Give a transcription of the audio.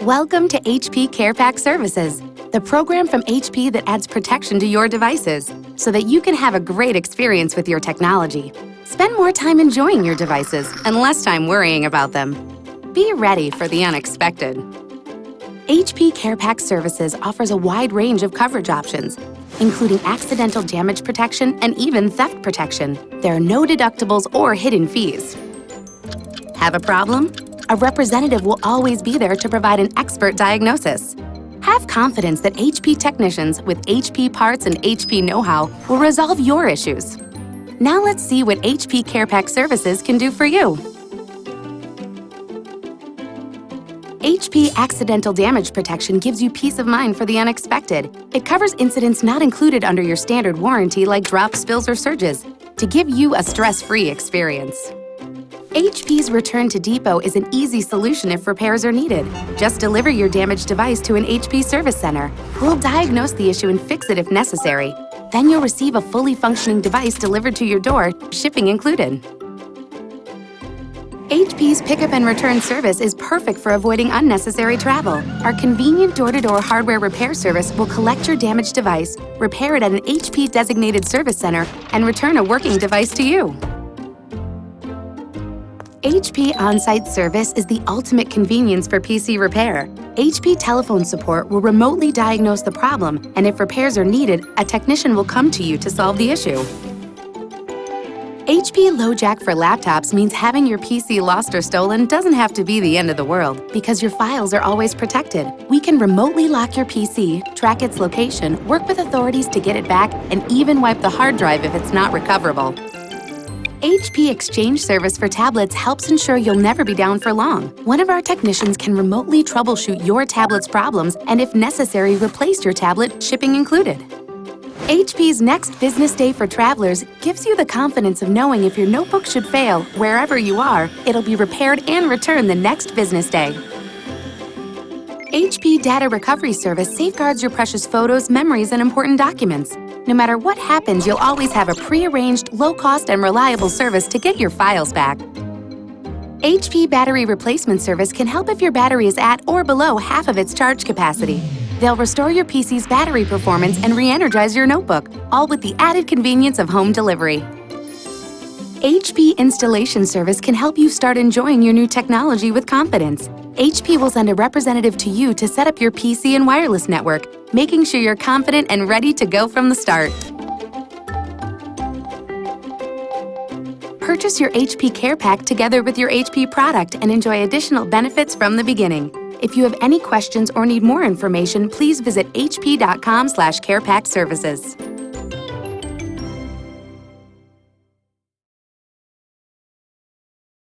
Welcome to HP CarePack Services, the program from HP that adds protection to your devices so that you can have a great experience with your technology. Spend more time enjoying your devices and less time worrying about them. Be ready for the unexpected. HP CarePack Services offers a wide range of coverage options, including accidental damage protection and even theft protection. There are no deductibles or hidden fees. Have a problem? A representative will always be there to provide an expert diagnosis. Have confidence that HP technicians with HP parts and HP know-how will resolve your issues. Now let's see what HP CarePack Services can do for you. HP Accidental Damage Protection gives you peace of mind for the unexpected. It covers incidents not included under your standard warranty like drops, spills, or surges to give you a stress-free experience. HP's Return to Depot is an easy solution if repairs are needed. Just deliver your damaged device to an HP service center. We'll diagnose the issue and fix it if necessary. Then you'll receive a fully functioning device delivered to your door, shipping included. HP's Pickup and Return service is perfect for avoiding unnecessary travel. Our convenient door-to-door hardware repair service will collect your damaged device, repair it at an HP-designated service center, and return a working device to you. HP Onsite Service is the ultimate convenience for PC repair. HP telephone support will remotely diagnose the problem, and if repairs are needed, a technician will come to you to solve the issue. HP LoJack for laptops means having your PC lost or stolen doesn't have to be the end of the world because your files are always protected. We can remotely lock your PC, track its location, work with authorities to get it back, and even wipe the hard drive if it's not recoverable. HP Exchange Service for tablets helps ensure you'll never be down for long. One of our technicians can remotely troubleshoot your tablet's problems and, if necessary, replace your tablet, shipping included. HP's Next Business Day for Travelers gives you the confidence of knowing if your notebook should fail, wherever you are, it'll be repaired and returned the next business day. HP Data Recovery Service safeguards your precious photos, memories, and important documents. No matter what happens, you'll always have a pre-arranged, low-cost, and reliable service to get your files back. HP Battery Replacement Service can help if your battery is at or below half of its charge capacity. They'll restore your PC's battery performance and re-energize your notebook, all with the added convenience of home delivery. HP Installation Service can help you start enjoying your new technology with confidence. HP will send a representative to you to set up your PC and wireless network, making sure you're confident and ready to go from the start. Purchase your HP Care Pack together with your HP product and enjoy additional benefits from the beginning. If you have any questions or need more information, please visit hp.com/carepackservices.